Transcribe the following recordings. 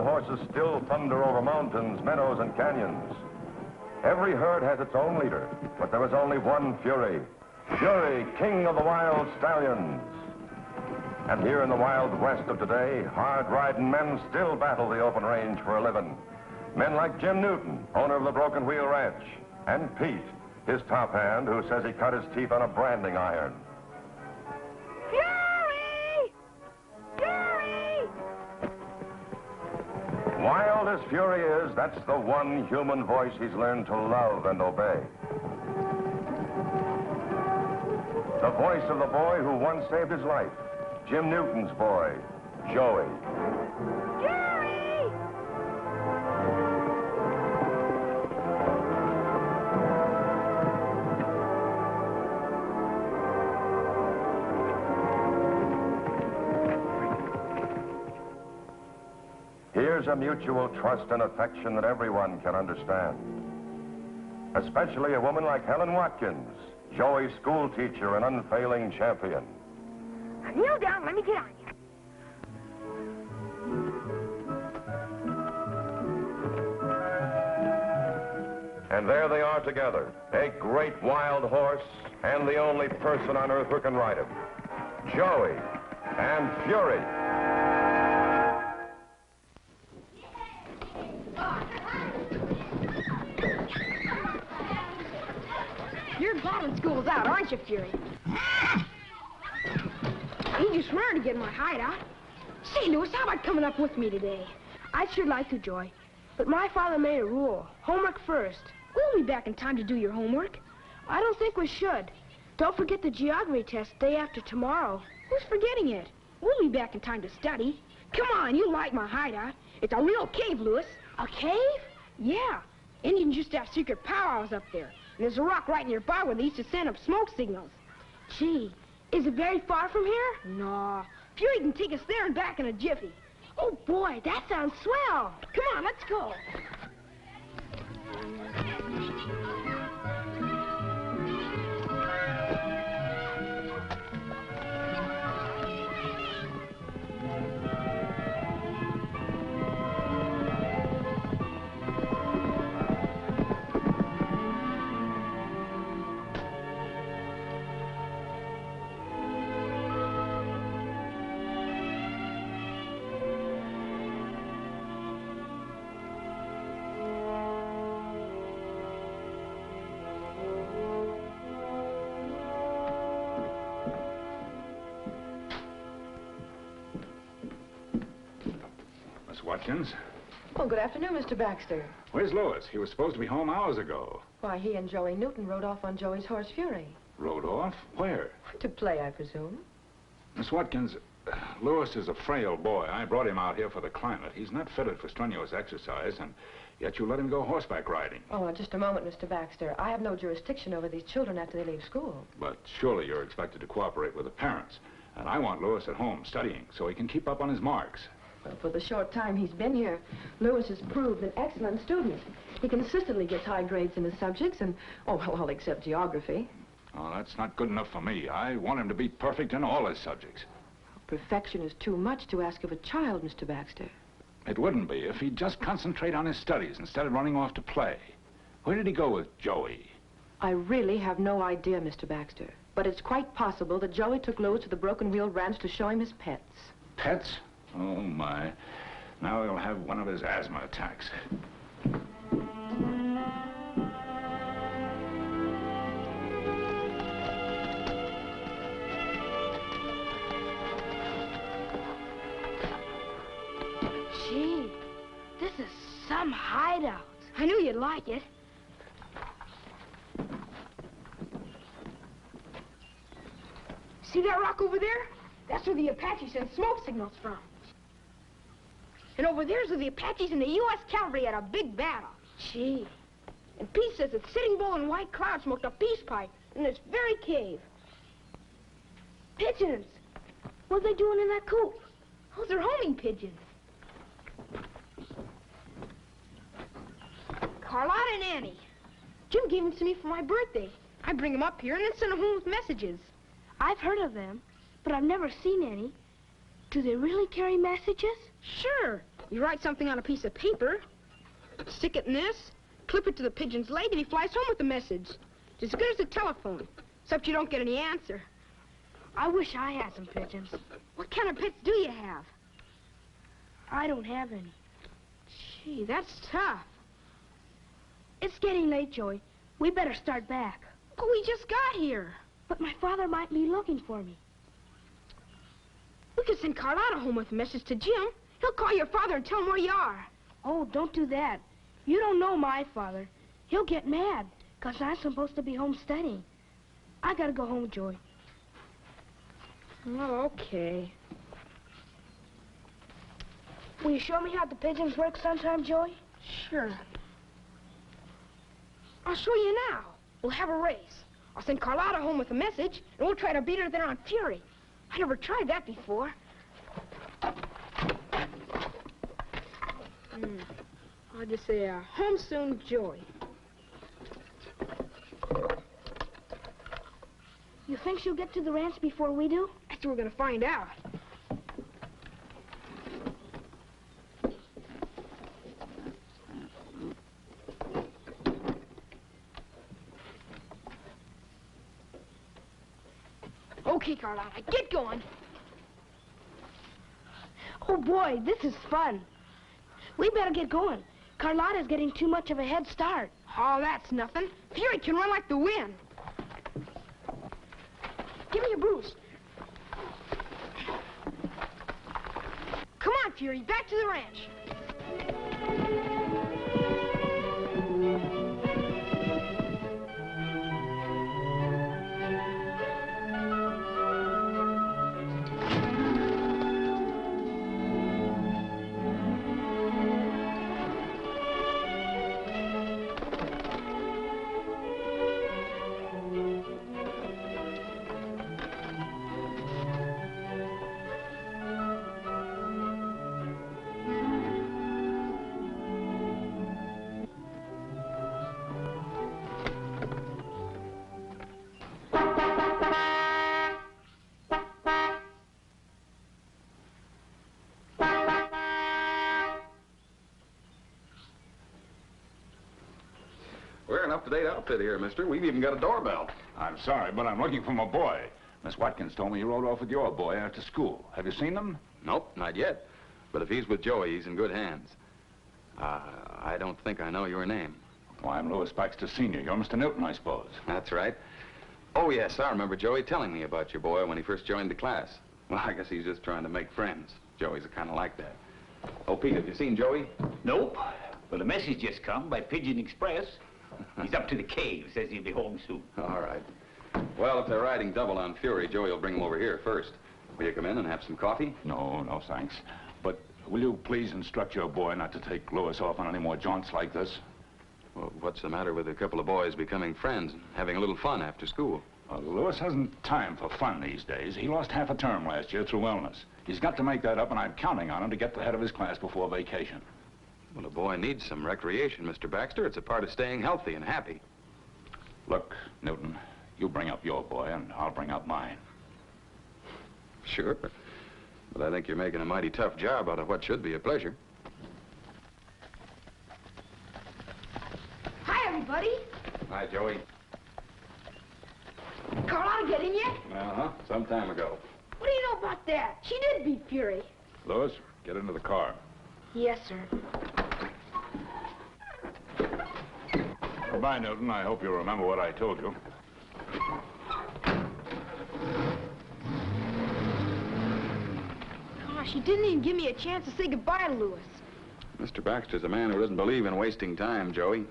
horses still thunder over mountains, meadows, and canyons. Every herd has its own leader, but there is only one Fury. Fury, king of the wild stallions. And here in the Wild West of today, hard-riding men still battle the open range for a living. Men like Jim Newton, owner of the Broken Wheel Ranch, and Pete, his top hand, who says he cut his teeth on a branding iron. Fury! Fury! Wild as Fury is, that's the one human voice he's learned to love and obey. The voice of the boy who once saved his life. Jim Newton's boy, Joey. Fury! Here's a mutual trust and affection that everyone can understand. Especially a woman like Helen Watkins, Joey's school teacher and unfailing champion. Now kneel down, let me get on you. And there they are together, a great wild horse and the only person on earth who can ride him. Joey and Fury. You're glad when school's out, aren't you, Fury? Ain't you swearing to get in my hideout? Say, Lois, how about coming up with me today? I'd sure like to, Joy. But my father made a rule. Homework first. We'll be back in time to do your homework. I don't think we should. Don't forget the geography test day after tomorrow. Who's forgetting it? We'll be back in time to study. Come on, you like my hideout. It's a real cave, Lois. A cave? Yeah. Indians used to have secret powwows up there. And there's a rock right nearby where they used to send up smoke signals. Gee, is it very far from here? No. Fury can take us there and back in a jiffy. Oh, boy, that sounds swell. Come on, let's go. Watkins. Oh, good afternoon, Mr. Baxter. Where's Lois? He was supposed to be home hours ago. Why, he and Joey Newton rode off on Joey's horse Fury. Rode off? Where? To play, I presume. Miss Watkins, Lois is a frail boy. I brought him out here for the climate. He's not fitted for strenuous exercise, and yet you let him go horseback riding. Oh, just a moment, Mr. Baxter. I have no jurisdiction over these children after they leave school. But surely you're expected to cooperate with the parents. And I want Lois at home studying so he can keep up on his marks. Well, for the short time he's been here, Lois has proved an excellent student. He consistently gets high grades in his subjects and, oh, well, all except geography. Oh, that's not good enough for me. I want him to be perfect in all his subjects. Perfection is too much to ask of a child, Mr. Baxter. It wouldn't be if he'd just concentrate on his studies instead of running off to play. Where did he go with Joey? I really have no idea, Mr. Baxter. But it's quite possible that Joey took Lois to the Broken Wheel Ranch to show him his pets. Pets? Oh, my. Now he'll have one of his asthma attacks. Gee, this is some hideout. I knew you'd like it. See that rock over there? That's where the Apaches send smoke signals from. And over there's where the Apaches and the U.S. Cavalry had a big battle. Gee. And Pete says that Sitting Bull and White Cloud smoked a peace pipe in this very cave. Pigeons. What are they doing in that coop? Oh, they're homing pigeons. Carlotta and Annie. Jim gave them to me for my birthday. I bring them up here and then send them home with messages. I've heard of them, but I've never seen any. Do they really carry messages? Sure. You write something on a piece of paper, stick it in this, clip it to the pigeon's leg, and he flies home with the message. It's as good as a telephone, except you don't get any answer. I wish I had some pigeons. What kind of pets do you have? I don't have any. Gee, that's tough. It's getting late, Joey. We better start back. But we just got here. But my father might be looking for me. We could send Carlotta home with a message to Jim. He'll call your father and tell him where you are. Oh, don't do that. You don't know my father. He'll get mad, 'cause I'm supposed to be home studying. I gotta go home, Joey. Oh, okay. Will you show me how the pigeons work sometime, Joey? Sure. I'll show you now. We'll have a race. I'll send Carlotta home with a message, and we'll try to beat her there on Fury. I never tried that before. I'll just say, home soon, Joey. You think she'll get to the ranch before we do? That's what we're gonna find out. Okay, Carlotta, get going. Oh, boy, this is fun. We better get going. Carlotta's getting too much of a head start. Oh, that's nothing. Fury can run like the wind. Give me a boost. Come on, Fury, back to the ranch. We're an up-to-date outfit here, mister. We've even got a doorbell. I'm sorry, but I'm looking for my boy. Miss Watkins told me you rode off with your boy after school. Have you seen them? Nope, not yet. But if he's with Joey, he's in good hands. I don't think I know your name. Well, I'm Lois Baxter Sr. You're Mr. Newton, I suppose. That's right. Oh, yes, I remember Joey telling me about your boy when he first joined the class. Well, I guess he's just trying to make friends. Joey's kind of like that. Oh, Pete, have you seen Joey? Nope. But a message just come by Pigeon Express. He's up to the cave. Says he'll be home soon. All right. Well, if they're riding double on Fury, Joey will bring him over here first. Will you come in and have some coffee? No, thanks. But will you please instruct your boy not to take Lois off on any more jaunts like this? Well, what's the matter with a couple of boys becoming friends and having a little fun after school? Well, Lois hasn't time for fun these days. He lost half a term last year through illness. He's got to make that up, and I'm counting on him to get the head of his class before vacation. Well, a boy needs some recreation, Mr. Baxter. It's a part of staying healthy and happy. Look, Newton, you bring up your boy, and I'll bring up mine. Sure. But I think you're making a mighty tough job out of what should be a pleasure. Hi, everybody. Hi, Joey. Carlotta get in yet? Uh-huh. Some time ago. What do you know about that? She did beat Fury. Lois, get into the car. Yes, sir. Goodbye, Newton. I hope you'll remember what I told you. Gosh, he didn't even give me a chance to say goodbye to Lois. Mr. Baxter's a man who doesn't believe in wasting time, Joey.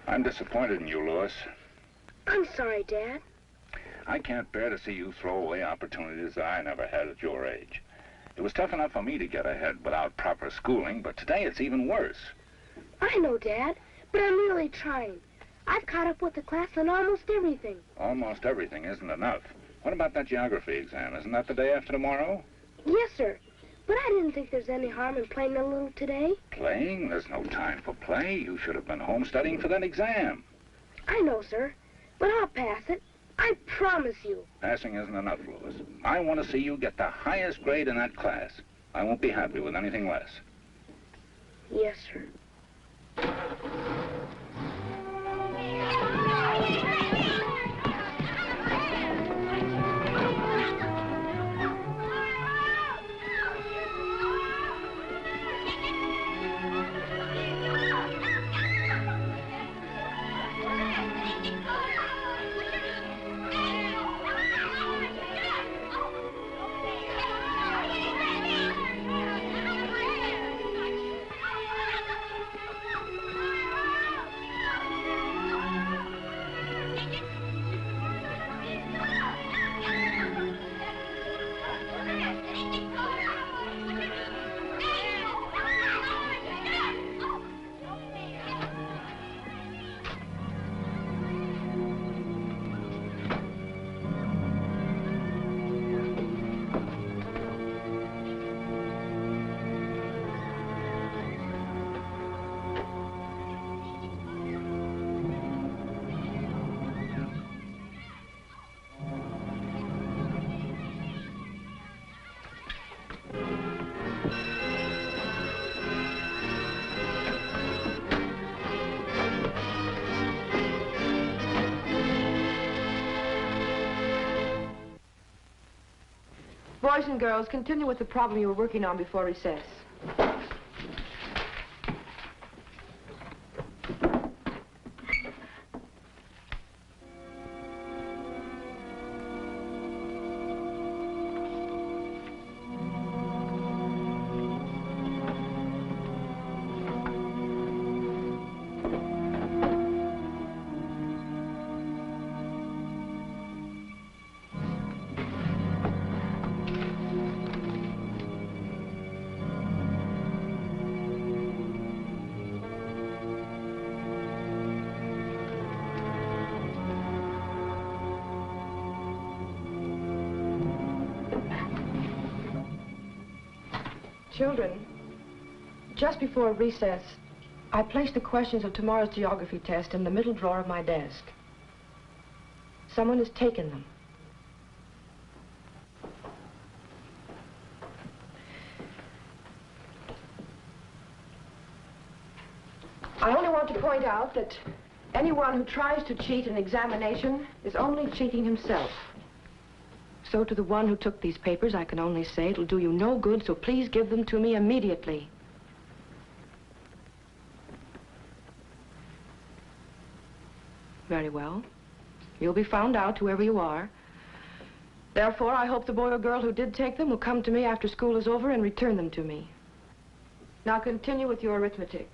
I'm disappointed in you, Lois. I'm sorry, Dad. I can't bear to see you throw away opportunities I never had at your age. It was tough enough for me to get ahead without proper schooling, but today it's even worse. I know, Dad, but I'm really trying. I've caught up with the class on almost everything. Almost everything isn't enough. What about that geography exam? Isn't that the day after tomorrow? Yes, sir. But I didn't think there's any harm in playing a little today. Playing? There's no time for play. You should have been home studying for that exam. I know, sir. But I'll pass it. I promise you. Passing isn't enough, Lois. I want to see you get the highest grade in that class. I won't be happy with anything less. Yes, sir. Boys and girls, continue with the problem you were working on before recess. Children, just before recess, I placed the questions of tomorrow's geography test in the middle drawer of my desk. Someone has taken them. I only want to point out that anyone who tries to cheat an examination is only cheating himself. So to the one who took these papers, I can only say it'll do you no good, so please give them to me immediately. Very well. You'll be found out, whoever you are. Therefore, I hope the boy or girl who did take them will come to me after school is over and return them to me. Now continue with your arithmetic.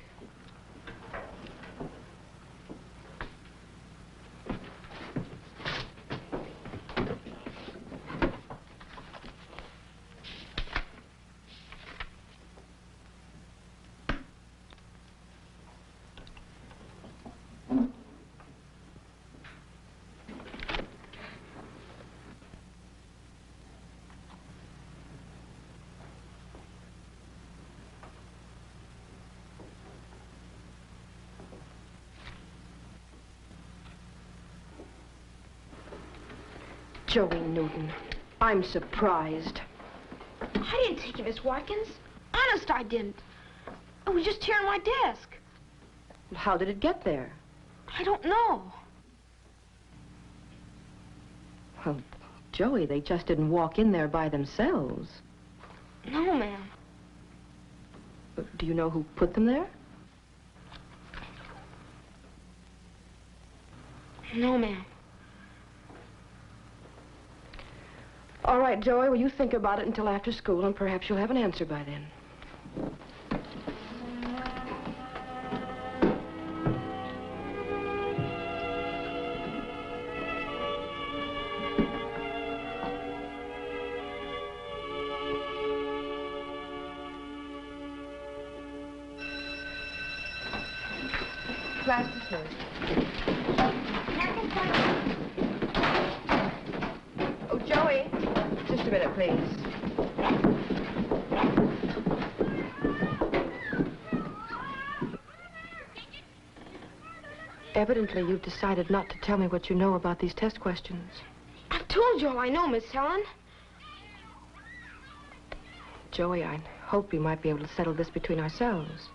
Joey Newton, I'm surprised. I didn't take it, Miss Watkins. Honest, I didn't. It was just here on my desk. How did it get there? I don't know. Well, Joey, they just didn't walk in there by themselves. No, ma'am. Do you know who put them there? No, ma'am. All right, Joey, well, you think about it until after school, and perhaps you'll have an answer by then. Class dismissed. Oh, Joey, just a minute, please. Evidently, you've decided not to tell me what you know about these test questions. I've told you all I know, Miss Helen. Joey, I hope we might be able to settle this between ourselves.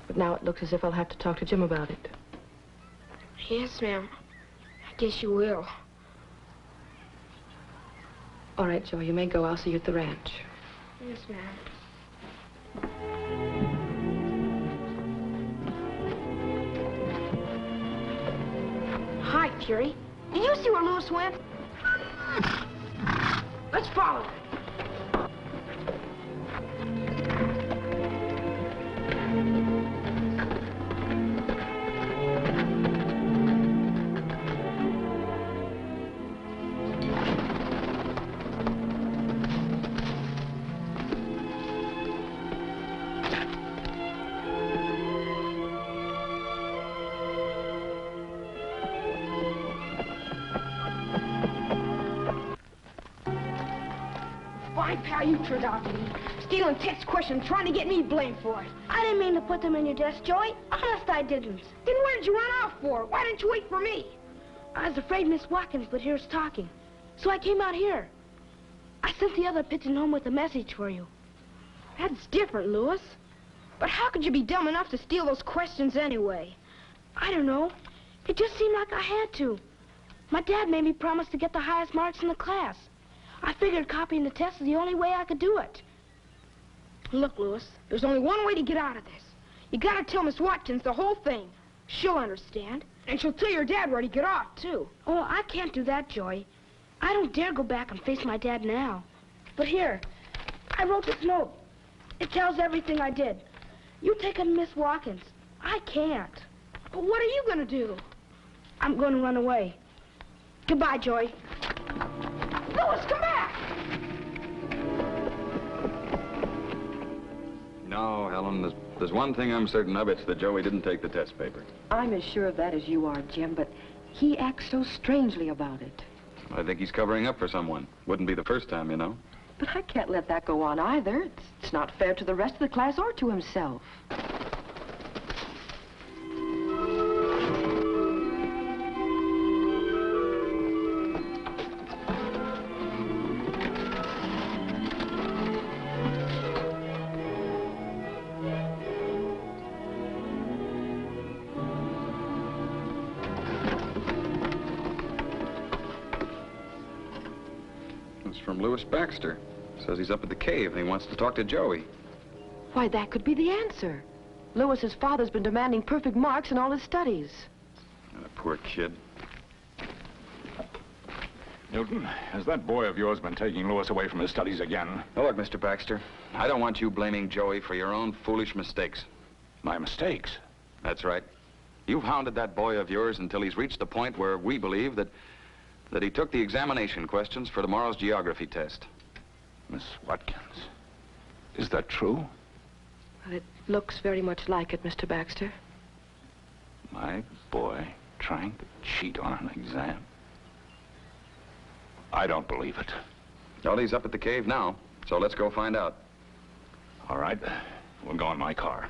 But now it looks as if I'll have to talk to Jim about it. Yes, ma'am. I guess you will. All right, Joey, you may go. I'll see you at the ranch. Yes, ma'am. Hi, Fury. Did you see where Lois went? Let's follow her. Pal, you turned out to be stealing text questions, trying to get me blamed for it. I didn't mean to put them in your desk, Joey. Honest, I didn't. Then where did you run off for? Why didn't you wait for me? I was afraid Miss Watkins would hear us talking, so I came out here. I sent the other pigeon home with a message for you. That's different, Lois. But how could you be dumb enough to steal those questions anyway? I don't know. It just seemed like I had to. My dad made me promise to get the highest marks in the class. I figured copying the test is the only way I could do it. Look, Lois, there's only one way to get out of this. You gotta tell Miss Watkins the whole thing. She'll understand. And she'll tell your dad where to get off, too. Oh, I can't do that, Joey. I don't dare go back and face my dad now. But here, I wrote this note. It tells everything I did. You take it to Miss Watkins. I can't. But what are you gonna do? I'm going to run away. Goodbye, Joey. Lois, come back! No, Helen, there's one thing I'm certain of. It's that Joey didn't take the test paper. I'm as sure of that as you are, Jim, but he acts so strangely about it. I think he's covering up for someone. Wouldn't be the first time, you know. But I can't let that go on either. It's not fair to the rest of the class or to himself. Louis Baxter. Says he's up at the cave and he wants to talk to Joey. Why, that could be the answer. Louis's father's been demanding perfect marks in all his studies. And a poor kid. Newton, has that boy of yours been taking Lois away from his studies again? Oh, look, Mr. Baxter, I don't want you blaming Joey for your own foolish mistakes. My mistakes? That's right. You've hounded that boy of yours until he's reached the point where we believe that he took the examination questions for tomorrow's geography test. Miss Watkins, is that true? Well, it looks very much like it, Mr. Baxter. My boy trying to cheat on an exam? I don't believe it. Well, he's up at the cave now, so let's go find out. All right, we'll go in my car.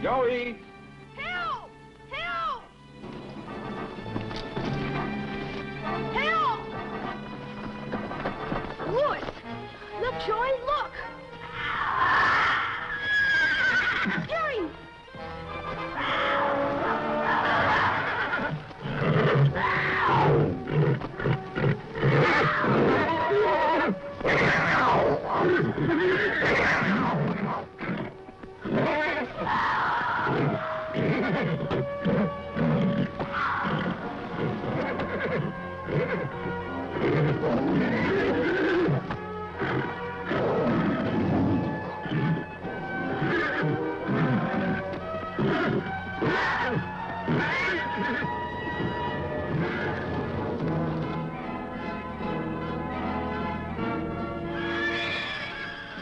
Joey! Help! Help! Help! Lois! Look, Joey, look! Jerry!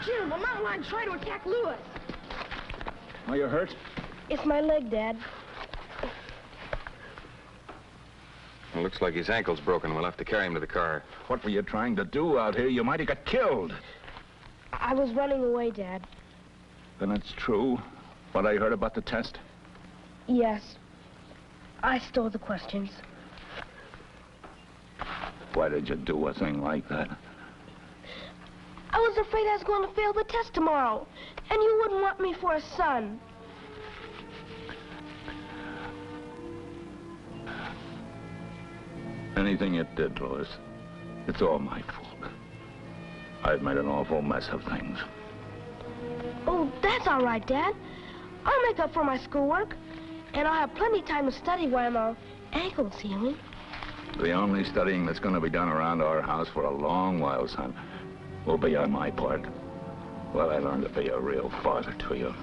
Jim, the mountain lion tried to attack Lewis. Are you hurt? It's my leg, Dad. It looks like his ankle's broken. We'll have to carry him to the car. What were you trying to do out here? You might have got killed. I was running away, Dad. Then it's true what I heard about the test? Yes. I stole the questions. Why did you do a thing like that? I was afraid I was going to fail the test tomorrow, and you wouldn't want me for a son. Anything you did, Lois, it's all my fault. I've made an awful mess of things. Oh, that's all right, Dad. I'll make up for my schoolwork, and I'll have plenty of time to study while my ankle's healing. The only studying that's going to be done around our house for a long while, son, will be on my part. Well, I learned to be a real father to you.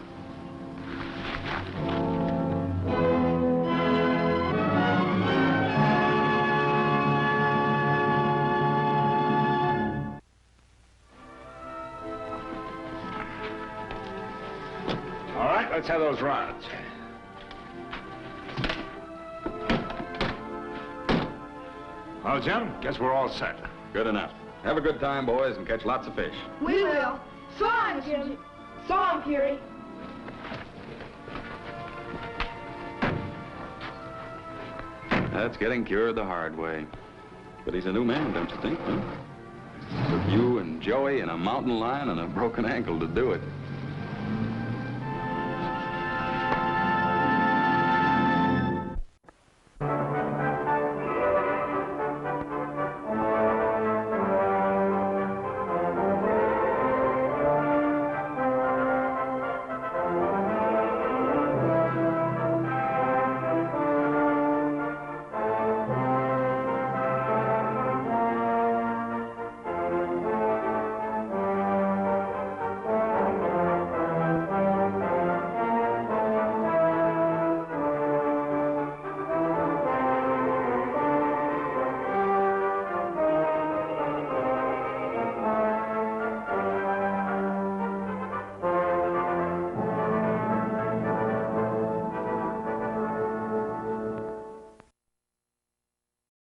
All right, let's have those rods. Well, Jim, guess we're all set. Good enough. Have a good time, boys, and catch lots of fish. We will. So long, Jim. So long, Fury. That's getting cured the hard way. But he's a new man, don't you think, huh? Took you and Joey and a mountain lion and a broken ankle to do it.